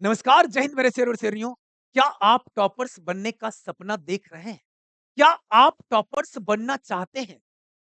नमस्कार, जय हिंद मेरे शेर और शेरनियों। क्या आप टॉपर्स बनने का सपना देख रहे हैं? क्या आप टॉपर्स बनना चाहते हैं?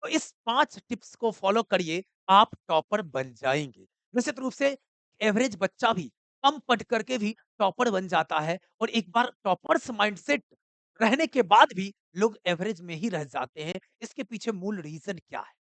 तो इस 5 टिप्स को फॉलो करिए, आप टॉपर बन जाएँगे। निश्चित रूप से एवरेज बच्चा भी कम पढ़ करके भी टॉपर बन जाता है और एक बार टॉपर्स माइंडसेट रहने के बाद भी लोग एवरेज में ही रह जाते हैं। इसके पीछे मूल रीज़न क्या है?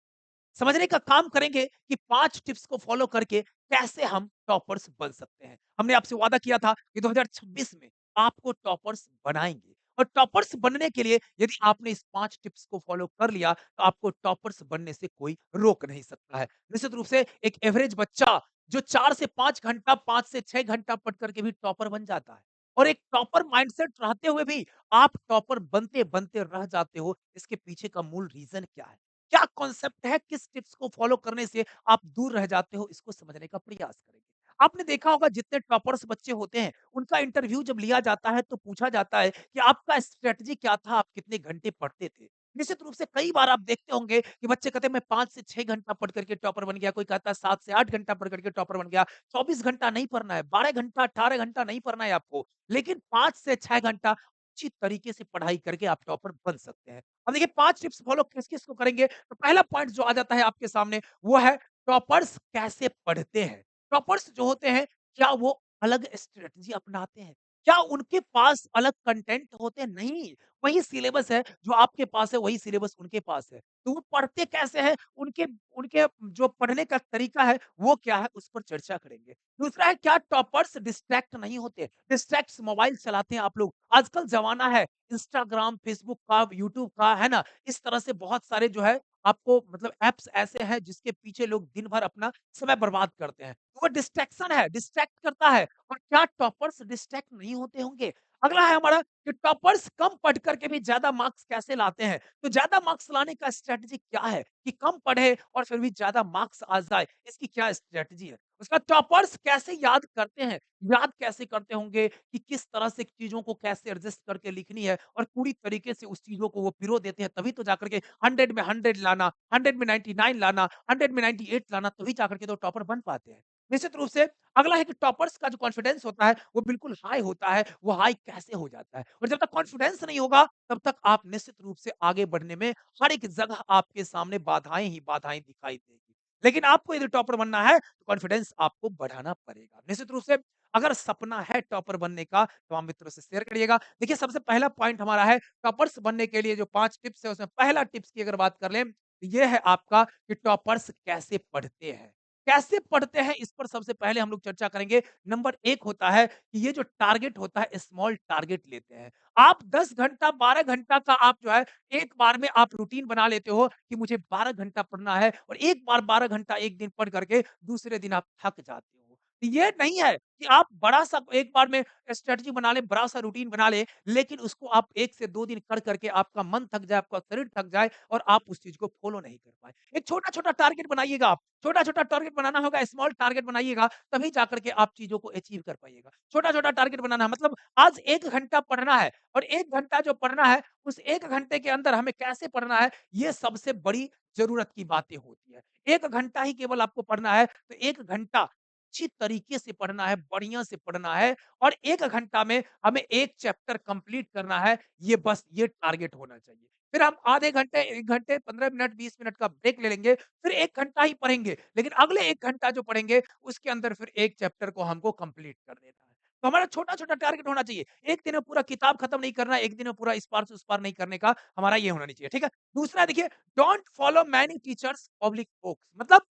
समझने का काम करेंगे कि 5 टिप्स को फॉलो करके कैसे हम टॉपर्स बन सकते हैं। हमने आपसे वादा किया था कि 2026 में आपको टॉपर्स बनाएँगे और टॉपर्स बनने के लिए यदि आपने इस 5 टिप्स को फॉलो कर लिया, तो आपको टॉपर्स बनने से कोई रोक नहीं सकता है। निश्चित रूप से एक एवरेज बच्चा जो 4 से 5 घंटा, 5 से 6 घंटा पढ़ कर के भी टॉपर बन जाता है और एक टॉपर माइंडसेट रहते हुए भी आप टॉपर बनते-बनते रह जाते हो, इसके पीछे का मूल रीज़न क्या है? क्या कॉन्सेप्ट है? किस टिप्स को फॉलो करने से आप दूर रह जाते हो? इसको समझने का प्रयास करेंगे। आपने देखा होगा जितने टॉपर्स बच्चे होते हैं, उनका इंटरव्यू जब लिया जाता है तो पूछा जाता है कि आपका स्ट्रैटेजी क्या था? आप कितने घंटे पढ़ते थे? निश्चित रूप से कई बार आप देखते होंगे कि बच्चे कहते हैं मैं 5 से 6 घंटा पढ़ कर के टॉपर बन गया, कोई कहता है 7 से 8 घंटा पढ़ कर के टॉपर बन गया। 24 घंटा नहीं पढ़ना है, 12 घंटा, 18 घंटा नहीं पढ़ना है आपको, लेकिन 5 से 6 घंटा अच्छी तरीके से पढ़ाई करके आप टॉपर बन सकते हैं। अब देखिए 5 टिप्स फॉलो किस-किस को करेंगे, तो पहला पॉइंट जो आ जाता है आपके सामने वो है टॉपर्स कैसे पढ़ते हैं। टॉपर्स जो होते हैं क्या वो अलग स्ट्रैटेजी अपनाते हैं? क्या उनके पास अलग कंटेंट होते हैं? नहीं, वही सिलेबस है जो आपके पास है, वही सिलेबस उनके पास है। तो वो पढ़ते कैसे हैं? उनके उनके जो पढ़ने का तरीका है वो क्या है उस पर चर्चा करेंगे। दूसरा है क्या टॉपर्स डिस्ट्रैक्ट नहीं होते? डिस्ट्रैक्ट मोबाइल चलाते हैं आप लोग। आजकल ज़माना है इंस्टाग्राम, फेसबुक का, यूट्यूब का, है ना? इस तरह से बहुत सारे जो है आपको मतलब ऐप्स ऐसे हैं जिसके पीछे लोग दिन भर अपना समय बर्बाद करते हैं। तो वो डिस्ट्रैक्शन है, डिस्ट्रैक्ट करता है और क्या टॉपर्स डिस्ट्रैक्ट नहीं होते होंगे? अगला है हमारा कि टॉपर्स कम पढ़ कर के भी ज़्यादा मार्क्स कैसे लाते हैं? तो ज़्यादा मार्क्स लाने का स्ट्रैटेजी क्या है कि कम पढ़े और फिर भी ज़्यादा मार्क्स आ जाए, इसकी क्या स्ट्रैटेजी है? उसका टॉपर्स कैसे याद करते हैं? याद कैसे करते होंगे कि किस तरह से चीज़ों को कैसे एडजस्ट करके लिखनी है और पूरी तरीके से उस चीज़ों को वो पिरो देते हैं, तभी तो जाकर के 100 में 100 लाना, 100 में 99 लाना, 100 में 98 लाना, तभी जाकर के तो टॉपर बन पाते हैं। निश्चित रूप से अगला है कि टॉपर्स का जो कॉन्फिडेंस होता है, वो बिल्कुल हाई होता है, वो हाई कैसे हो जाता है? और जब तक कॉन्फिडेंस नहीं होगा, तब तक आप निश्चित रूप से आगे बढ़ने में हर एक जगह आपके सामने बाधाएँ ही बाधाएँ दिखाई देगी। लेकिन आपको यदि टॉपर बनना है, तो कॉन्फिडेंस आपको बढ़ाना पड़ेगा। निश्चित रूप से अगर सपना है टॉपर बनने का, तो आप मित्रों से शेयर करिएगा। देखिए, सबसे पहला पॉइंट हमारा है टॉपर्स बनने के लिए जो 5 टिप्स है, उसमें पहला टिप्स की अगर बात कर लें, तो ये है आपका कि टॉपर्स कैसे पढ़ते हैं। कैसे पढ़ते हैं, इस पर सबसे पहले हम लोग चर्चा करेंगे। नंबर 1 होता है कि ये जो टारगेट होता है, स्मॉल टारगेट लेते हैं। आप 10 घंटा, 12 घंटा का आप जो है, एक बार में आप रूटीन बना लेते हो कि मुझे 12 घंटा पढ़ना है और एक बार 12 घंटा एक दिन पढ़ करके दूसरे दिन आप थक जाते हो। ये नहीं है कि आप बड़ा-सा एक बार में स्ट्रैटेजी बना लें, बड़ा-सा रूटीन बना लें, लेकिन उसको आप 1 से 2 दिन कर करके आपका मन थक जाए, आपका शरीर थक जाए और आप उस चीज़ को फ़ॉलो नहीं कर पाएँ। एक छोटा-छोटा टारगेट बनाइएगा आप, छोटा-छोटा टारगेट बनाना होगा, स्मॉल टारगेट बनाइएगा, तभी जाकर के आप चीज़ों को अचीव कर पाइएगा। छोटा-छोटा टारगेट बनाना है मतलब आज 1 घंटा पढ़ना है और 1 घंटा जो पढ़ना है, उस 1 घंटे के अंदर हमें कैसे पढ़ना है, ये सबसे बड़ी ज़रूरत की बातें होती हैं। 1 घंटा ही केवल आपको पढ़ना है, तो 1 घंटा अच्छी तरीके से पढ़ना है, बढ़िया से पढ़ना है और 1 घंटा में हमें 1 चैप्टर कंप्लीट करना है, ये बस ये टारगेट होना चाहिए। फिर हम आधे घंटे, 1 घंटे, 15 मिनट, 20 मिनट का ब्रेक ले लेंगे, फिर 1 घंटा ही पढ़ेंगे, लेकिन अगले 1 घंटा जो पढ़ेंगे, उसके अंदर फिर 1 चैप्टर को हमको कंप्लीट कर देना है। तो हमारा छोटा-छोटा टारगेट होना चाहिए। एक दिन में पूरा किताब खत्म नहीं करना है, एक दिन में पूरा इस पार से उस पार नहीं करने का हमारा ये होना नहीं चाहिए, ठीक है? दूसरा देखिए, don't follow many teachers public books मतलब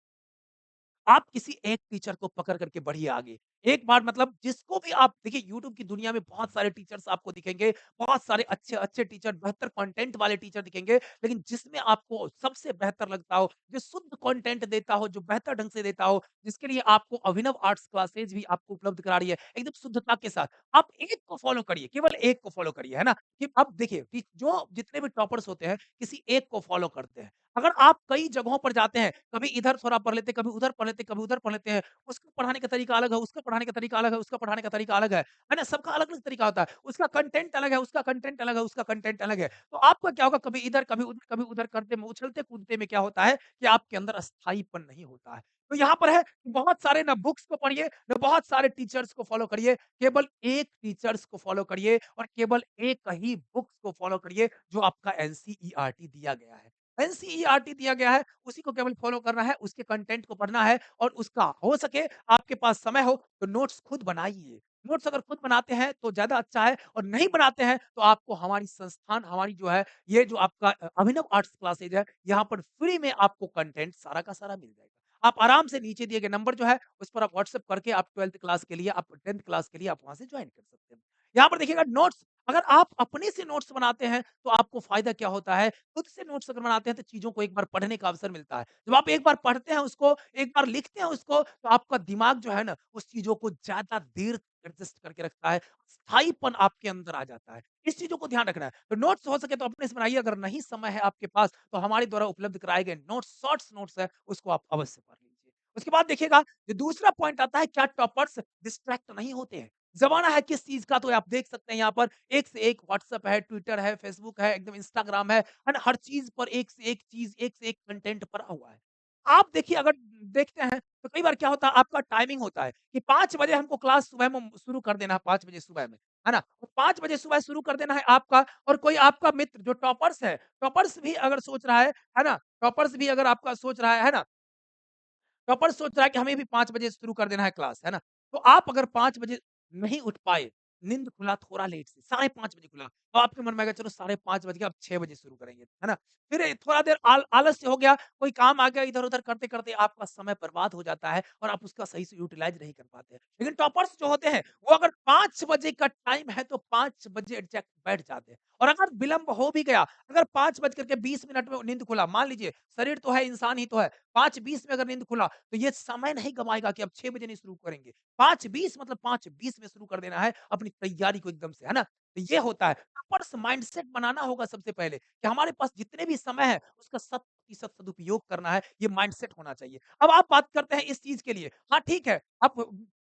आप किसी एक टीचर को पकड़ करके बढ़िए आगे। एक बार मतलब जिसको भी आप देखिए यूट्यूब की दुनिया में बहुत सारे टीचर्स आपको दिखेंगे, बहुत सारे अच्छे-अच्छे टीचर, बेहतर कंटेंट वाले टीचर दिखेंगे, लेकिन जिसमें आपको सबसे बेहतर लगता हो, जो शुद्ध कंटेंट देता हो, जो बेहतर ढंग से देता हो, जिसके लिए आपको अभिनव आर्ट्स क्लासेस भी आपको उपलब्ध करा रही है, एकदम शुद्धता के साथ। आप एक को फॉलो करिए, केवल एक को फॉलो करिए, है ना? कि अब देखिए कि जो जितने भी टॉपर्स होते हैं, किसी एक को फॉलो करते हैं। अगर आप कई जगहों पर जाते हैं, कभी इधर थोड़ा पढ़ लेते हैं, कभी उधर पढ़ लेते हैं, कभी उधर पढ़ लेते हैं, उसका पढ़ाने का तरीका अलग है, उसका पढ़ाने का तरीका अलग है, उसका पढ़ाने का तरीका अलग है ना? सबका अलग-अलग तरीका होता है। उसका कंटेंट अलग है, उसका कंटेंट अलग है, उसका कंटेंट अलग है। तो आपका क्या होगा कभी इधर, कभी उधर करते में उछलते-कूदते में क्या होता है कि आपके अंदर स्थायीपन नहीं होता है। तो यहाँ पर है बहुत सारे ना बुक्स को पढ़िए, ना बहुत सारे टीचर्स को फ़ॉलो करिए। केवल एक टीचर्स को फ़ॉलो करिए और केवल एक ही बुक्स को फ़ॉलो करिए जो आपका एनसीईआरटी दिया गया है। एनसीईआरटी दिया गया है, उसी को केवल फ़ॉलो करना है, उसके कंटेंट को पढ़ना है और उसका हो सके आपके पास समय हो तो नोट्स खुद बनाइए। नोट्स अगर खुद बनाते हैं तो ज़्यादा अच्छा है और नहीं बनाते हैं तो आपको हमारी संस्थान हमारी जो है ये जो आपका अभिनव आर्ट्स क्लासेज है, यहाँ पर फ्री में आपको कंटेंट सारा का सारा मिल जाएगा। आप आराम से नीचे दिए गए नंबर जो है उस पर आप व्हाट्सएप करके आप 12th क्लास के लिए, आप 10th क्लास के लिए आप वहाँ से जॉइन कर सकते हैं। यहाँ पर देखिएगा नोट्स अगर आप अपने से नोट्स बनाते हैं तो आपको फ़ायदा क्या होता है, खुद से नोट्स अगर बनाते हैं तो चीज़ों को एक बार पढ़ने का अवसर मिलता है। जब आप एक बार पढ़ते हैं उसको, एक बार लिखते हैं उसको, तो आपका दिमाग जो है ना, उस चीज़ों को ज़्यादा देर एडजस्ट करके रखता है, स्थायीपन आपके अंदर आ जाता है। इस चीज़ों को ध्यान रखना है। तो नोट्स हो सके तो अपने से बनाइए, अगर नहीं समय है आपके पास, तो हमारे द्वारा उपलब्ध कराए गए नोट्स, शॉर्ट्स नोट्स है, उसको आप अवश्य पढ़ लीजिए। उसके बाद देखिएगा, जो दूसरा पॉइंट आता है, क्या टॉपर्स डिस्ट्रैक्ट नहीं होते हैं? ज़माना है किस चीज़ का, तो आप देख सकते हैं यहाँ पर एक से एक व्हाट्सएप है, ट्विटर है, फेसबुक है, एकदम इंस्टाग्राम है ना? हर चीज़ पर एक से एक चीज़, एक से एक कंटेंट भरा हुआ है। आप देखिए अगर देखते हैं, तो कई बार क्या होता है आपका टाइमिंग होता है कि 5 बजे हमको क्लास सुबह में शुरू कर देना है 5 बजे सुबह में, है ना? और 5 बजे सुबह शुरू कर देना है आपका और कोई आपका मित्र जो टॉपर्स है, टॉपर्स भी अगर सोच रहा है ना? टॉपर्स भी अगर आपका सोच रहा है ना? टॉपर सोच रहा है कि हमें भी 5 बजे शुरू कर देना है क्लास, है ना? तो आप अगर 5 बजे नहीं उठ पाए, नींद खुला थोड़ा लेट से, साढ़े 5 बजे खुला, तो आपके मन में आएगा चलो साढ़े 5 बज गया, अब 6 बजे शुरू करेंगे, है ना? फिर थोड़ा देर आलस्य हो गया, कोई काम आ गया, इधर-उधर करते-करते आपका समय बर्बाद हो जाता है और आप उसका सही से यूटिलाइज़ नहीं कर पाते हैं। लेकिन टॉपर्स जो होते हैं, वो अगर 5 बजे का टाइम है, तो 5 बजे एग्ज़ैक्ट बैठ जाते हैं और अगर विलंब हो भी गया, अगर 5 बज कर के 20 मिनट में नींद खुला, मान लीजिए शरीर तो है, इंसान ही तो है, 5:20 में अगर नींद खुला, तो ये समय नहीं गँवाएगा कि अब 6 बजे नहीं शुरू करेंगे। 5:20 मतलब 5:20 में शुरू कर देना है अपनी तैयारी को एकदम से, है ना? तो ये होता है। टॉपर्स माइंडसेट बनाना होगा सबसे पहले कि हमारे पास जितने भी समय है, उसका शत प्रतिशत सदुपयोग करना है, ये माइंडसेट होना चाहिए। अब आप बात करते हैं इस चीज़ के लिए, हाँ, ठीक है, आप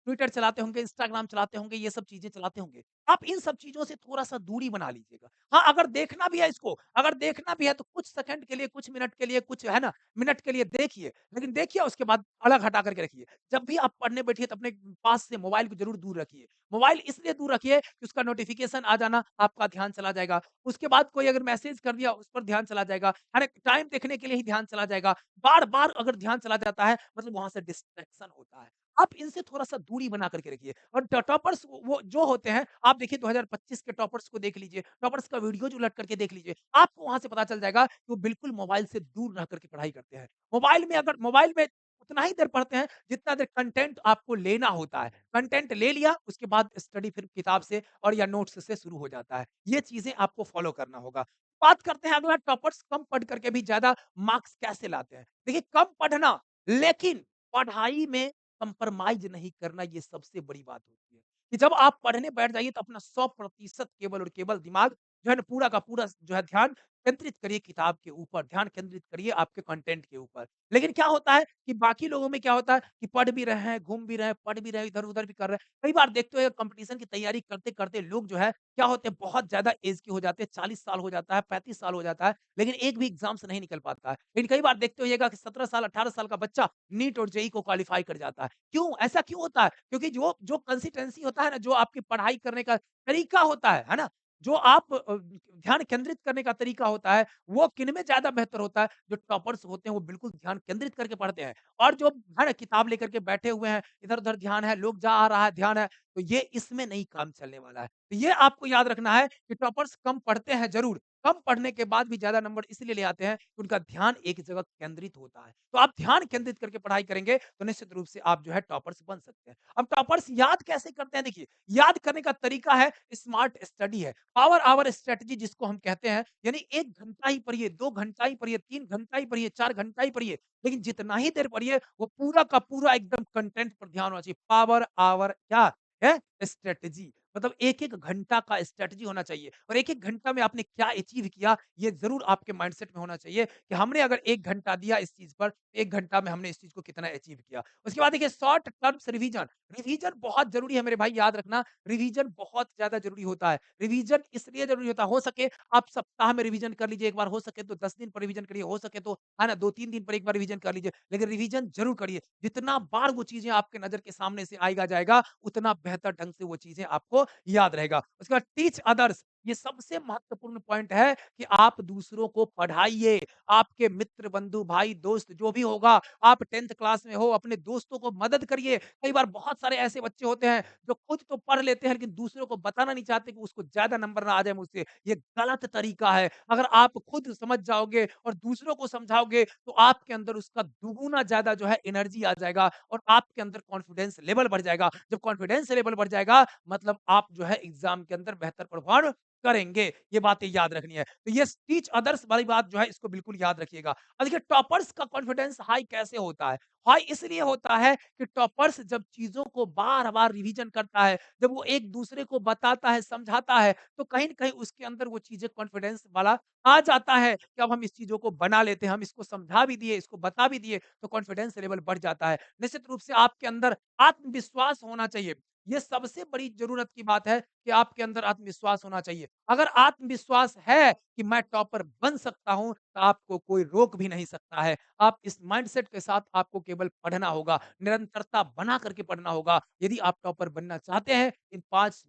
ट्विटर चलाते होंगे, इंस्टाग्राम चलाते होंगे, ये सब चीज़ें चलाते होंगे। आप इन सब चीज़ों से थोड़ा-सा दूरी बना लीजिएगा। हाँ, अगर देखना भी है इसको, अगर देखना भी है तो कुछ सेकंड के लिए, कुछ मिनट के लिए, कुछ है ना, मिनट के लिए देखिए, लेकिन देखिए उसके बाद अलग हटा करके रखिए। जब भी आप पढ़ने बैठिए तो अपने पास से मोबाइल को ज़रूर दूर रखिए। मोबाइल इसलिए दूर रखिए कि उसका नोटिफ़िकेशन आ जाना, आपका ध्यान चला जाएगा। उसके बाद कोई अगर मैसेज कर दिया, उस पर ध्यान चला जाएगा। हर एक टाइम देखने के लिए ही ध्यान चला जाएगा। बार-बार अगर ध्यान चला जाता है, मतलब वहाँ से डिस्ट्रैक्शन होता है। आप इनसे थोड़ा-सा दूरी बना करके रखिए और टॉपर्स वो जो होते हैं, आप देखिए 2025 के टॉपर्स को देख लीजिए, टॉपर्स का वीडियो जो उलट करके देख लीजिए। आपको वहाँ से पता चल जाएगा कि वो बिल्कुल मोबाइल से दूर रह करके पढ़ाई करते हैं। मोबाइल में उतना ही देर पढ़ते हैं, जितना देर कंटेंट आपको लेना होता है। कंटेंट ले लिया, उसके बाद स्टडी फिर किताब से और या नोट्स से शुरू हो जाता है। ये चीज़ें आपको फ़ॉलो करना होगा। बात करते हैं अगला, टॉपर्स कम पढ़ करके भी ज़्यादा मार्क्स कैसे लाते हैं? देखिए, कम पढ़ना, लेकिन पढ़ाई में कंप्रोमाइज़ नहीं करना, ये सबसे बड़ी बात होती है। कि जब आप पढ़ने बैठ जाइए तो अपना 100% केवल और केवल दिमाग जो है ना, पूरा का पूरा जो है ध्यान केंद्रित करिए किताब के ऊपर, ध्यान केंद्रित करिए आपके कंटेंट के ऊपर। लेकिन क्या होता है कि बाकी लोगों में क्या होता है कि पढ़ भी रहे हैं, घूम भी रहे हैं, पढ़ भी रहे हैं, इधर-उधर भी कर रहे हैं। कई बार देखते हो कॉम्पिटिशन की तैयारी करते-करते लोग जो है क्या होते हैं, बहुत ज़्यादा एज के हो जाते हैं, 40 साल हो जाता है, 35 साल हो जाता है, लेकिन एक भी एग्ज़ाम से नहीं निकल पाता है। लेकिन कई बार देखते होइएगा कि 17 साल, 18 साल का बच्चा नीट और जेईई को क्वालीफाई कर जाता है। क्यों? ऐसा क्यों होता है? क्योंकि जो जो कंसिस्टेंसी होता है ना, जो आपकी पढ़ाई करने का तरीका होता है ना? जो आप ध्यान केंद्रित करने का तरीका होता है, वो किनमें ज़्यादा बेहतर होता है? जो टॉपर्स होते हैं, वो बिल्कुल ध्यान केंद्रित करके पढ़ते हैं और जो है ना, किताब लेकर के बैठे हुए हैं, इधर-उधर ध्यान है, लोग जा आ रहा है, ध्यान है, तो ये इसमें नहीं काम चलने वाला है। तो ये आपको याद रखना है कि टॉपर्स कम पढ़ते हैं ज़रूर, कम पढ़ने के बाद भी ज़्यादा नंबर इसलिए ले आते हैं कि उनका ध्यान एक जगह केंद्रित होता है। तो आप ध्यान केंद्रित करके पढ़ाई करेंगे, तो निश्चित रूप से आप जो है टॉपर्स बन सकते हैं। अब टॉपर्स याद कैसे करते हैं देखिए, याद करने का तरीका है स्मार्ट स्टडी है। पावर आवर स्ट्रैटेजी जिसको हम कहते हैं, यानी 1 घंटा ही पढ़िए, 2 घंटा ही पढ़िए, 3 घंटा ही पढ़िए, 4 घंटा ही पढ़िए, लेकिन जितना ही देर पढ़िए, वो पूरा का पूरा एकदम कंटेंट पर ध्यान होना चाहिए। पावर आवर क्या है? स्ट्रैटेजी। मतलब 1-1 घंटा का स्ट्रैटेजी होना चाहिए और 1-1 घंटा में आपने क्या अचीव किया, ये ज़रूर आपके माइंडसेट में होना चाहिए कि हमने अगर 1 घंटा दिया इस चीज़ पर, 1 घंटा में हमने इस चीज़ को कितना अचीव किया। उसके बाद देखिए शॉर्ट टर्म्स रिवीजन, रिवीजन बहुत ज़रूरी है मेरे भाई याद रखना, रिवीजन बहुत ज़्यादा ज़रूरी होता है। रिवीजन इसलिए ज़रूरी होता है, हो सके आप सप्ताह में रिवीजन कर लीजिए एक बार, हो सके तो 10 दिन पर रिवीजन करिए, हो सके तो है ना 2-3 दिन पर एक बार रिवीजन कर लीजिए, लेकिन रिवीजन ज़रूर करिए। जितना बार वो चीज़ें आपके नज़र के सामने से आएगा जाएगा, उतना बेहतर ढंग से वो चीज़ें आपको याद रहेगा। उसके बाद टीच अदर्स, ये सबसे महत्वपूर्ण पॉइंट है कि आप दूसरों को पढ़ाइए। आपके मित्र, बंधु, भाई, दोस्त जो भी होगा, आप 10th क्लास में हो, अपने दोस्तों को मदद करिए। कई बार बहुत सारे ऐसे बच्चे होते हैं, जो खुद तो पढ़ लेते हैं, लेकिन दूसरों को बताना नहीं चाहते कि उसको ज़्यादा नंबर ना आ जाए मुझसे। ये गलत तरीका है। अगर आप खुद समझ जाओगे और दूसरों को समझाओगे, तो आपके अंदर उसका दुगुना ज़्यादा जो है एनर्जी आ जाएगा और आपके अंदर कॉन्फिडेंस लेवल बढ़ जाएगा। जब कॉन्फिडेंस लेवल बढ़ जाएगा, मतलब आप जो है एग्ज़ाम के अंदर बेहतर परफ़ॉर्म करेंगे। ये बातें याद रखनी है। तो ये टीच अदर्स वाली बात जो है इसको बिल्कुल याद रखिएगा। और देखिए टॉपर्स का कॉन्फिडेंस हाई कैसे होता है? हाई इसलिए होता है कि टॉपर्स जब चीज़ों को बार-बार रिवीजन करता है, जब वो एक-दूसरे को बताता है, समझाता है, तो कहीं न कहीं उसके अंदर वो चीज़ें कॉन्फिडेंस वाला आ जाता है कि अब हम इस चीज़ों को बना लेते हैं, हम इसको समझा भी दिए, इसको बता भी दिए, तो कॉन्फिडेंस लेवल बढ़ जाता है। निश्चित रूप से आपके अंदर आत्मविश्वास होना चाहिए। ये सबसे बड़ी ज़रूरत की बात है कि आपके अंदर आत्मविश्वास होना चाहिए। अगर आत्मविश्वास है कि मैं टॉपर बन सकता हूँ, तो आपको कोई रोक भी नहीं सकता है। आप इस माइंडसेट के साथ आपको केवल पढ़ना होगा, निरंतरता बना करके पढ़ना होगा। यदि आप टॉपर बनना चाहते हैं, इन 5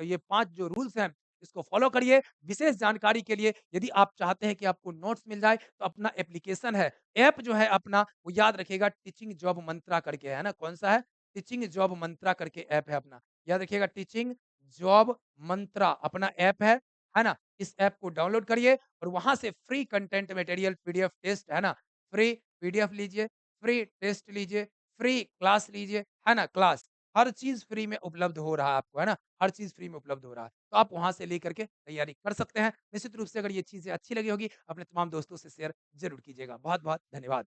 ये 5 जो रूल्स हैं, इसको फ़ॉलो करिए। विशेष जानकारी के लिए यदि आप चाहते हैं कि आपको नोट्स मिल जाए, तो अपना एप्लीकेशन है, ऐप जो है अपना, वो याद रखिएगा टीचिंग जॉब मंत्रा करके है ना, कौन-सा है? टीचिंग जॉब मंत्रा करके ऐप है अपना। याद रखिएगा टीचिंग जॉब मंत्रा अपना ऐप है ना? इस ऐप को डाउनलोड करिए और वहाँ से free content material PDF test है ना? फ्री पीडीएफ लीजिए, फ्री टेस्ट लीजिए, फ्री क्लास लीजिए, है ना? क्लास हर चीज़ फ्री में उपलब्ध हो रहा है आपको, है ना? हर चीज़ फ्री में उपलब्ध हो रहा है। तो आप वहाँ से लेकर के तैयारी कर सकते हैं। निश्चित रूप से अगर ये चीज़ें अच्छी लगी होगी, अपने तमाम दोस्तों से शेयर ज़रूर कीजिएगा। बहुत-बहुत धन्यवाद।